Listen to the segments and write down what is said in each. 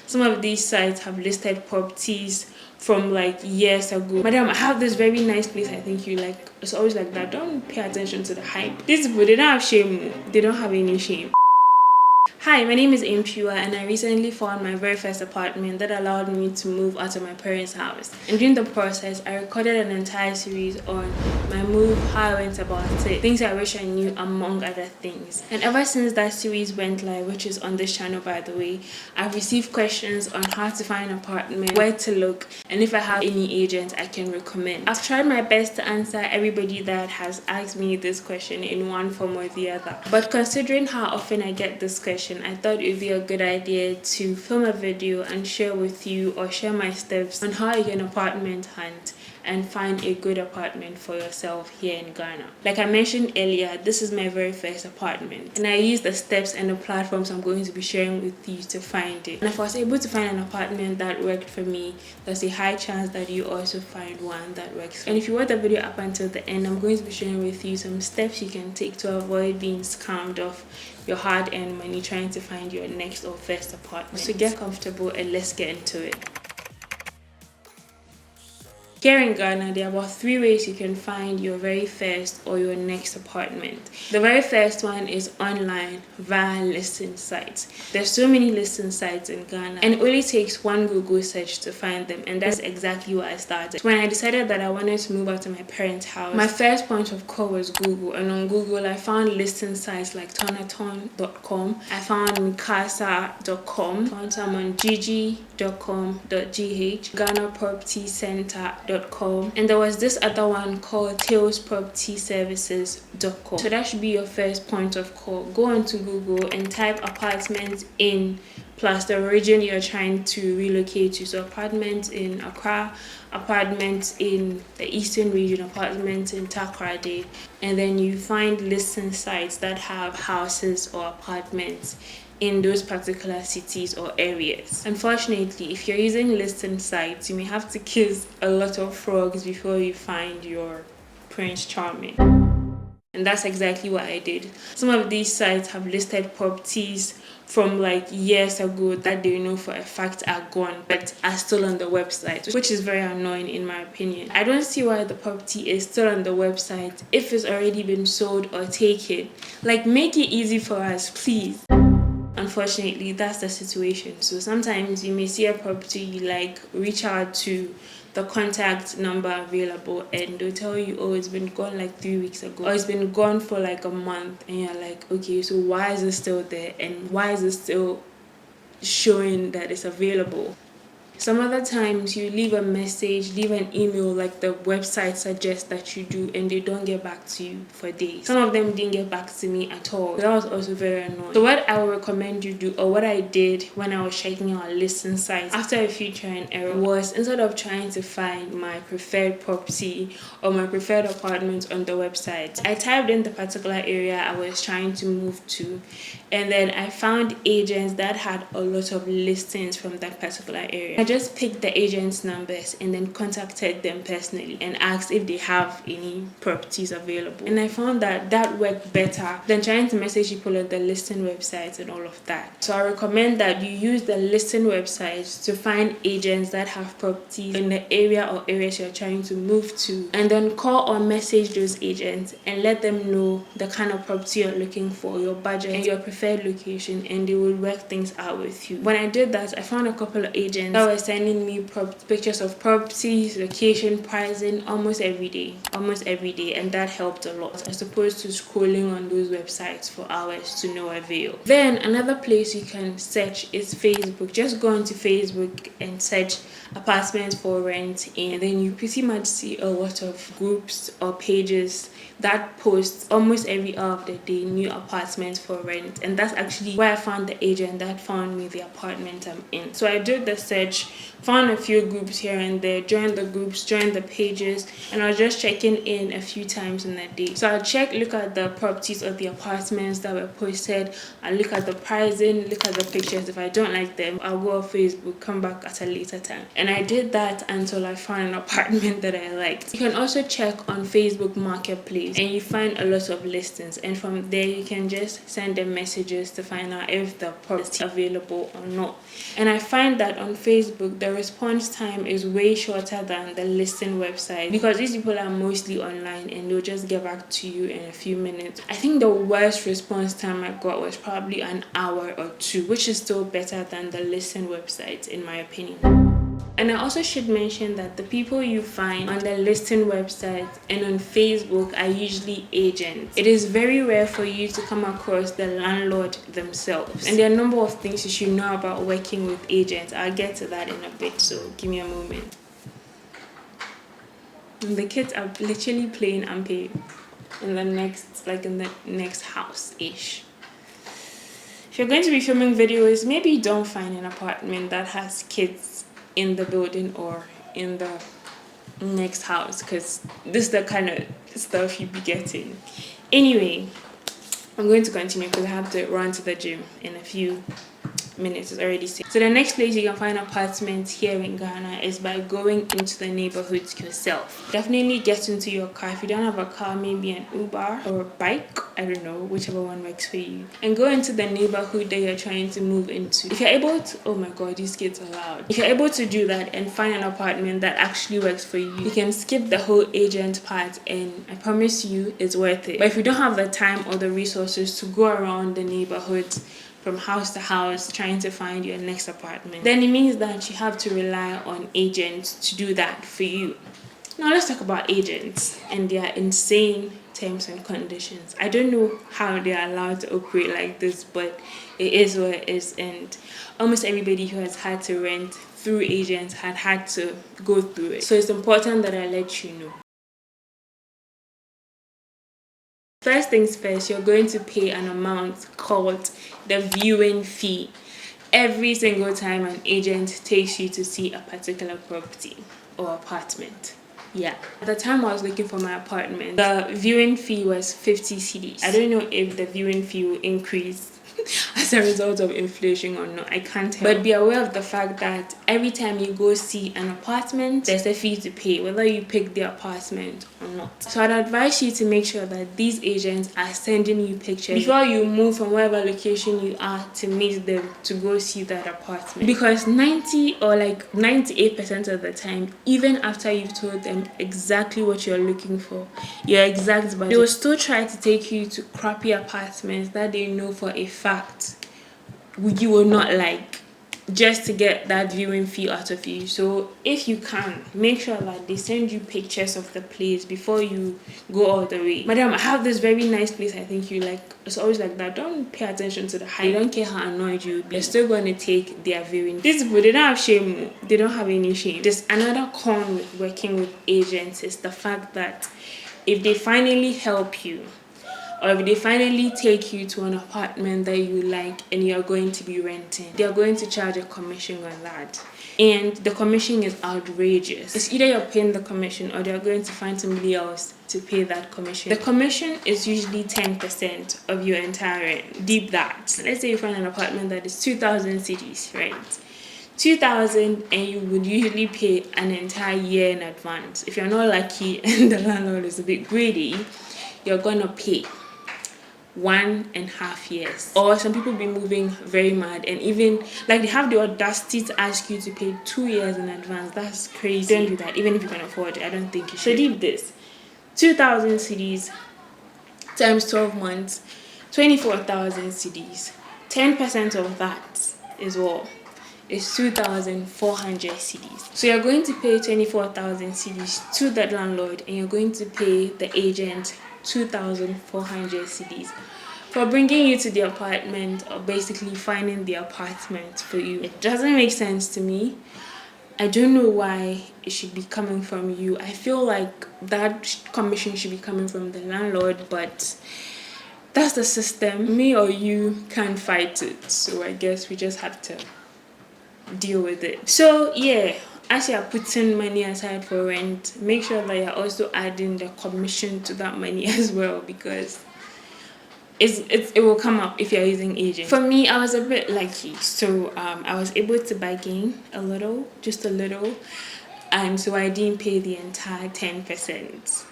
Some of these sites have listed properties from like years ago. Madam, I have this very nice place I think you like. It's always like that. Don't pay attention to the hype. These people, they don't have shame. They don't have any shame. Hi, my name is Impua and I recently found my very first apartment that allowed me to move out of my parents' house. And during the process, I recorded an entire series on my move, how I went about it, things I wish I knew, among other things. And ever since that series went live, which is on this channel by the way, I've received questions on how to find an apartment, where to look, and if I have any agents I can recommend. I've tried my best to answer everybody that has asked me this question in one form or the other. But considering how often I get this question, I thought it would be a good idea to film a video and share with you or share my steps on how you can apartment hunt and find a good apartment for yourself here in Ghana. Like I mentioned earlier, this is my very first apartment and I used the steps and the platforms I'm going to be sharing with you to find it. And if I was able to find an apartment that worked for me, there's a high chance that you also find one that works for you. And if you watch the video up until the end, I'm going to be sharing with you some steps you can take to avoid being scammed of your hard-earned money trying to find your next or first apartment. So get comfortable and let's get into it. Here in Ghana, there are about 3 ways you can find your very first or your next apartment. The very first one is online via listing sites. There's so many listing sites in Ghana and it only takes one Google search to find them, and that's exactly what I started. When I decided that I wanted to move out of my parents' house, my first point of call was Google, and on Google I found listing sites like tonaton.com, I found mikasa.com, found some on gg.com.gh, Ghana Property Center, and there was this other one called tailspropertyservices.com. So that should be your first point of call. Go onto Google and type apartments in plus the region you're trying to relocate to. So apartments in Accra, apartments in the eastern region, apartments in Accra, and then you find listing sites that have houses or apartments in those particular cities or areas. Unfortunately, if you're using listing sites, you may have to kiss a lot of frogs before you find your Prince Charming. And that's exactly what I did. Some of these sites have listed properties from like years ago that they know for a fact are gone but are still on the website, which is very annoying in my opinion. I don't see why the property is still on the website if it's already been sold or taken. Like, make it easy for us, please. Unfortunately, that's the situation. So sometimes you may see a property you like, reach out to the contact number available and they'll tell you, oh, it's been gone like 3 weeks ago, or it's been gone for like a month, and you're like, okay, so why is it still there and why is it still showing that it's available? Some other times you leave a message, leave an email like the website suggests that you do, and they don't get back to you for days. Some of them didn't get back to me at all. That was also very annoying. So what I would recommend you do, or what I did when I was checking out listing sites after a few trial and error, was instead of trying to find my preferred property or my preferred apartment on the website, I typed in the particular area I was trying to move to, and then I found agents that had a lot of listings from that particular area. I just picked the agents' numbers and then contacted them personally and asked if they have any properties available. And I found that that worked better than trying to message people on the listing websites and all of that. So I recommend that you use the listing websites to find agents that have properties in the area or areas you're trying to move to, and then call or message those agents and let them know the kind of property you're looking for, your budget, and your preferred location, and they will work things out with you. When I did that, I found a couple of agents that were sending me pictures of properties, location, pricing almost every day, and that helped a lot as opposed to scrolling on those websites for hours to no avail. Then another place you can search is Facebook. Just go onto Facebook and search apartments for rent, and then you pretty much see a lot of groups or pages that post almost every hour of the day new apartments for rent, and that's actually where I found the agent that found me the apartment I'm in. So I did the search found a few groups here and there, joined the groups, joined the pages, and I was just checking in a few times in a day. So I'll look at the properties or the apartments that were posted, I'll look at the pricing, look at the pictures. If I don't like them, I'll go on Facebook, come back at a later time. And I did that until I found an apartment that I liked. You can also check on Facebook Marketplace and you find a lot of listings, and from there you can just send them messages to find out if the property is available or not. And I find that on Facebook the response time is way shorter than the listing website, because these people are mostly online and they'll just get back to you in a few minutes. I think the worst response time I got was probably an hour or two, which is still better than the listing websites in my opinion. And I also should mention that the people you find on the listing website and on Facebook are usually agents. It is very rare for you to come across the landlord themselves. And there are a number of things you should know about working with agents. I'll get to that in a bit, so give me a moment. And the kids are literally playing Ampe in the next house-ish. If you're going to be filming videos, maybe don't find an apartment that has kids in the building or in the next house, because this is the kind of stuff you'll be getting. Anyway, I'm going to continue because I have to run to the gym in a few minutes. It's already 6. So the next place you can find apartments here in Ghana is by going into the neighborhoods yourself. Definitely get into your car. If you don't have a car, maybe an Uber or a bike, I don't know, whichever one works for you, and go into the neighborhood that you're trying to move into. If you're able to, oh my god, these kids are loud. If you're able to do that and find an apartment that actually works for you, you can skip the whole agent part, and I promise you it's worth it. But if you don't have the time or the resources to go around the neighborhood from house to house trying to find your next apartment, then it means that you have to rely on agents to do that for you. Now let's talk about agents and their insane terms and conditions. I don't know how they are allowed to operate like this, but it is what it is, and almost everybody who has had to rent through agents had to go through it. So it's important that I let you know. First things first, you're going to pay an amount called the viewing fee every single time an agent takes you to see a particular property or apartment. Yeah. At the time I was looking for my apartment, the viewing fee was 50 cedis. I don't know if the viewing fee will increase as a result of inflation or not. I can't tell. But be aware of the fact that every time you go see an apartment, there's a fee to pay, whether you pick the apartment or not. So I'd advise you to make sure that these agents are sending you pictures before you move from whatever location you are to meet them to go see that apartment. Because 90 or like 98% of the time, even after you've told them exactly what you're looking for, your exact budget, they will still try to take you to crappy apartments that they know for a fact you will not like, just to get that viewing fee out of you. So if you can, make sure that they send you pictures of the place before you go all the way. Madam, I have this very nice place I think you like. It's always like that. Don't pay attention to the hype. They don't care how annoyed you will be. They're still going to take their viewing. These people, they don't have shame. They don't have any shame. There's another con with working with agents is the fact that if they finally help you, or if they finally take you to an apartment that you like and you're going to be renting, they're going to charge a commission on that. And the commission is outrageous. It's either you're paying the commission or they're going to find somebody else to pay that commission. The commission is usually 10% of your entire rent. Deep that. Let's say you find an apartment that is 2,000 cedis, right? 2,000, and you would usually pay an entire year in advance. If you're not lucky and the landlord is a bit greedy, you're gonna pay 1.5 years. Or some people be moving very mad and even like they have the audacity to ask you to pay 2 years in advance. That's crazy. Don't do that, even if you can afford it. I don't think you should. So leave this. 2,000 cedis times 12 months, 24,000 cedis. 10% of that is what? Is 2,400 cedis. So you're going to pay 24,000 cedis to the landlord, and you're going to pay the agent 2,400 cedis for bringing you to the apartment, or basically finding the apartment for you. It doesn't make sense to me. I don't know why it should be coming from you. I feel like that commission should be coming from the landlord, but that's the system. Me or you can't fight it, so I guess we just have to deal with it. So yeah, as you're putting money aside for rent, make sure that you're also adding the commission to that money as well, because it will come up if you're using agents. For me, I was a bit lucky, so I was able to bargain a little, just a little, and so I didn't pay the entire 10%.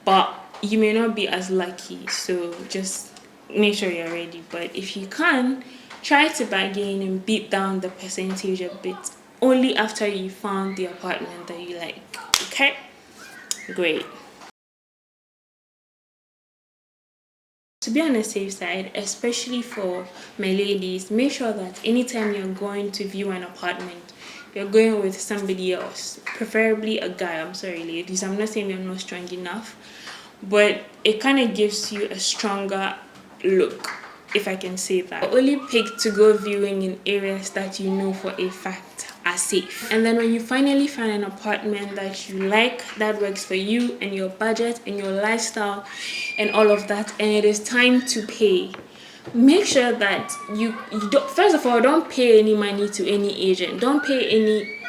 But you may not be as lucky, so just make sure you're ready. But if you can, try to bargain and beat down the percentage a bit only after you found the apartment that you like. Okay, great. To be on the safe side, especially for my ladies, make sure that anytime you're going to view an apartment, you're going with somebody else, preferably a guy. I'm sorry, ladies, I'm not saying you're not strong enough, but it kind of gives you a stronger look, if I can say that. Only pick to go viewing in areas that you know for a fact are safe. And then when you finally find an apartment that you like, that works for you and your budget and your lifestyle and all of that, and it is time to pay, make sure that you don't, first of all, don't pay any money to any agent. Don't pay any,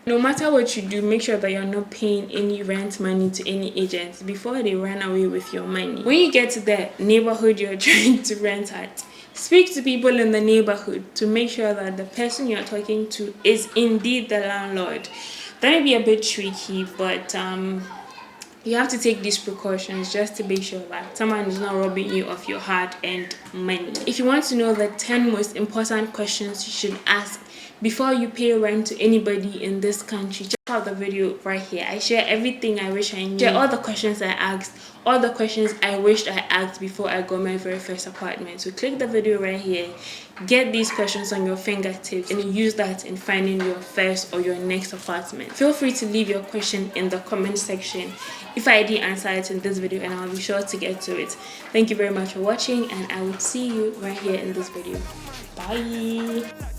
no matter what you do, make sure that you're not paying any rent money to any agents before they run away with your money. When you get to the neighborhood you're trying to rent at, speak to people in the neighborhood to make sure that the person you're talking to is indeed the landlord. That may be a bit tricky, but you have to take these precautions just to be sure that someone is not robbing you of your hard-earned money. If you want to know the 10 most important questions you should ask before you pay rent to anybody in this country, check out the video right here. I share everything I wish I knew, share all the questions I asked, all the questions I wished I asked before I got my very first apartment. So click the video right here, get these questions on your fingertips, and use that in finding your first or your next apartment. Feel free to leave your question in the comment section if I didn't answer it in this video, and I'll be sure to get to it. Thank you very much for watching, and I will see you right here in this video. Bye.